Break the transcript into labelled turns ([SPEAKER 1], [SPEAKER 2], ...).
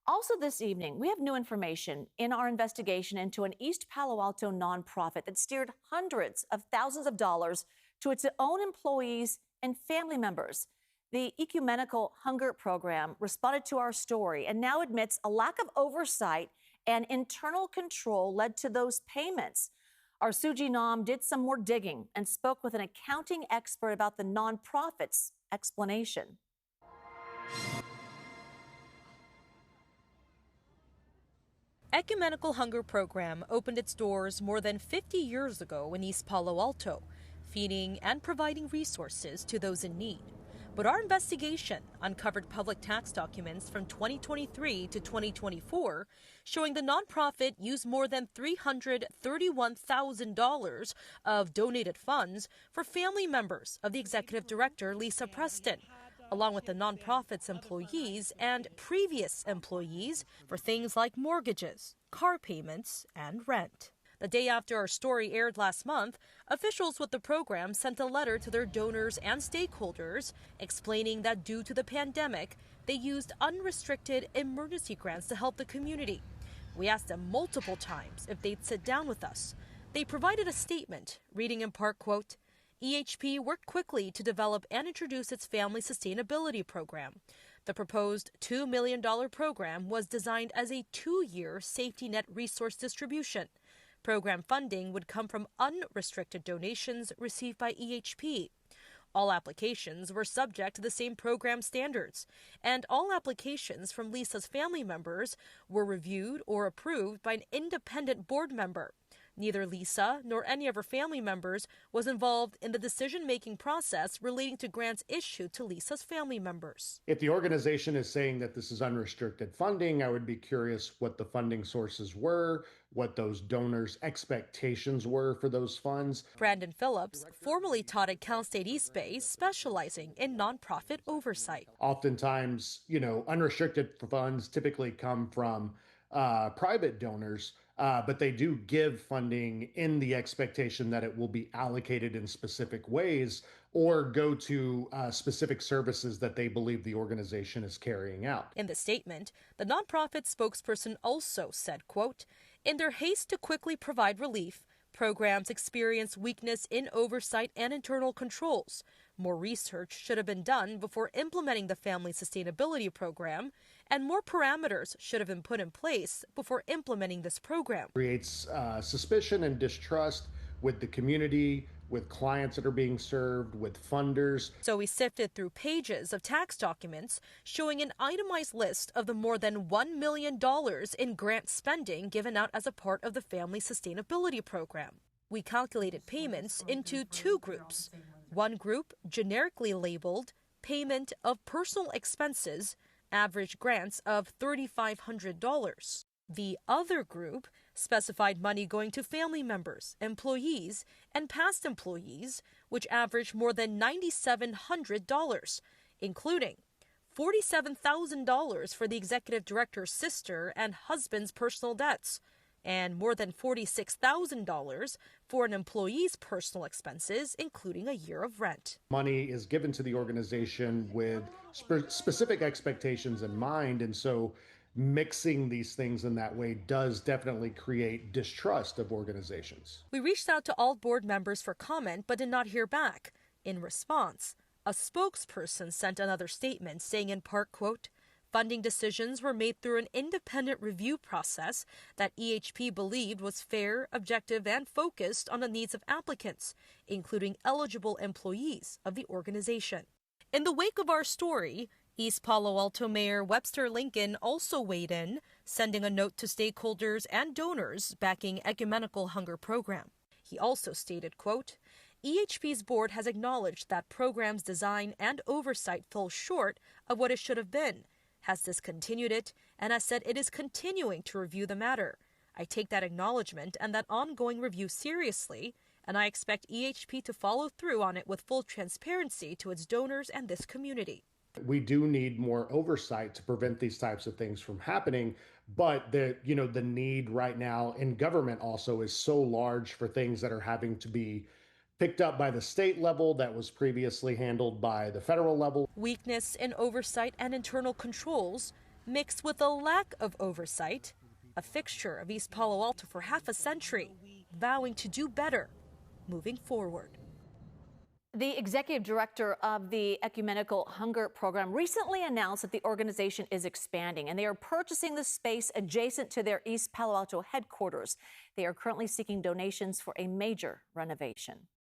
[SPEAKER 1] Also, this evening, we have new information in our investigation into an East Palo Alto nonprofit that steered hundreds of thousands of dollars to its own employees and family members. The Ecumenical Hunger Program responded to our story and now admits a lack of oversight and internal control led to those payments. Our Sooji Nam did some more digging and spoke with an accounting expert about the nonprofit's explanation.
[SPEAKER 2] Ecumenical Hunger Program opened its doors more than 50 years ago in East Palo Alto, feeding and providing resources to those in need. But our investigation uncovered public tax documents from 2023 to 2024 showing the nonprofit used more than $331,000 of donated funds for family members of the executive director, Lisa Preston, along with the nonprofit's employees and previous employees for things like mortgages, car payments, and rent. The day after our story aired last month, officials with the program sent a letter to their donors and stakeholders explaining that due to the pandemic, they used unrestricted emergency grants to help the community. We asked them multiple times if they'd sit down with us. They provided a statement, reading in part, quote, EHP worked quickly to develop and introduce its family sustainability program. The proposed $2 million program was designed as a 2-year safety net resource distribution. Program funding would come from unrestricted donations received by EHP. All applications were subject to the same program standards, and all applications from Lisa's family members were reviewed or approved by an independent board member. Neither Lisa nor any of her family members was involved in the decision-making process relating to grants issued to Lisa's family members.
[SPEAKER 3] If the organization is saying that this is unrestricted funding, I would be curious what the funding sources were, what those donors' expectations were for those funds.
[SPEAKER 2] Brandon Phillips formerly taught at Cal State East Bay, specializing in nonprofit oversight.
[SPEAKER 3] Oftentimes, unrestricted funds typically come from private donors, but they do give funding in the expectation that it will be allocated in specific ways or go to specific services that they believe the organization is carrying out.
[SPEAKER 2] In the statement, the nonprofit spokesperson also said, quote, in their haste to quickly provide relief, programs experience weakness in oversight and internal controls. More research should have been done before implementing the Family Sustainability Program, and more parameters should have been put in place before implementing this program.
[SPEAKER 3] Creates suspicion and distrust with the community, with clients that are being served, with funders.
[SPEAKER 2] So we sifted through pages of tax documents showing an itemized list of the more than $1 million in grant spending given out as a part of the Family Sustainability Program. We calculated payments into 2 groups. One group, generically labeled Payment of Personal Expenses, average grants of $3,500. The other group specified money going to family members, employees, and past employees, which averaged more than $9,700, including $47,000 for the executive director's sister and husband's personal debts, and more than $46,000 for an employee's personal expenses, including a year of rent.
[SPEAKER 3] Money is given to the organization with specific expectations in mind, and so mixing these things in that way does definitely create distrust of organizations.
[SPEAKER 2] We reached out to all board members for comment but did not hear back. In response, a spokesperson sent another statement saying in part, quote, funding decisions were made through an independent review process that EHP believed was fair, objective, and focused on the needs of applicants, including eligible employees of the organization. In the wake of our story, East Palo Alto Mayor Webster Lincoln also weighed in, sending a note to stakeholders and donors backing Ecumenical Hunger Program. He also stated, quote, EHP's board has acknowledged that program's design and oversight fell short of what it should have been, has discontinued it, and has said it is continuing to review the matter. I take that acknowledgement and that ongoing review seriously, and I expect EHP to follow through on it with full transparency to its donors and this community.
[SPEAKER 3] We do need more oversight to prevent these types of things from happening, but the need right now in government also is so large for things that are having to be picked up by the state level that was previously handled by the federal level.
[SPEAKER 2] Weakness in oversight and internal controls, mixed with a lack of oversight, a fixture of East Palo Alto for half a century, vowing to do better moving forward.
[SPEAKER 1] The executive director of the Ecumenical Hunger Program recently announced that the organization is expanding and they are purchasing the space adjacent to their East Palo Alto headquarters. They are currently seeking donations for a major renovation.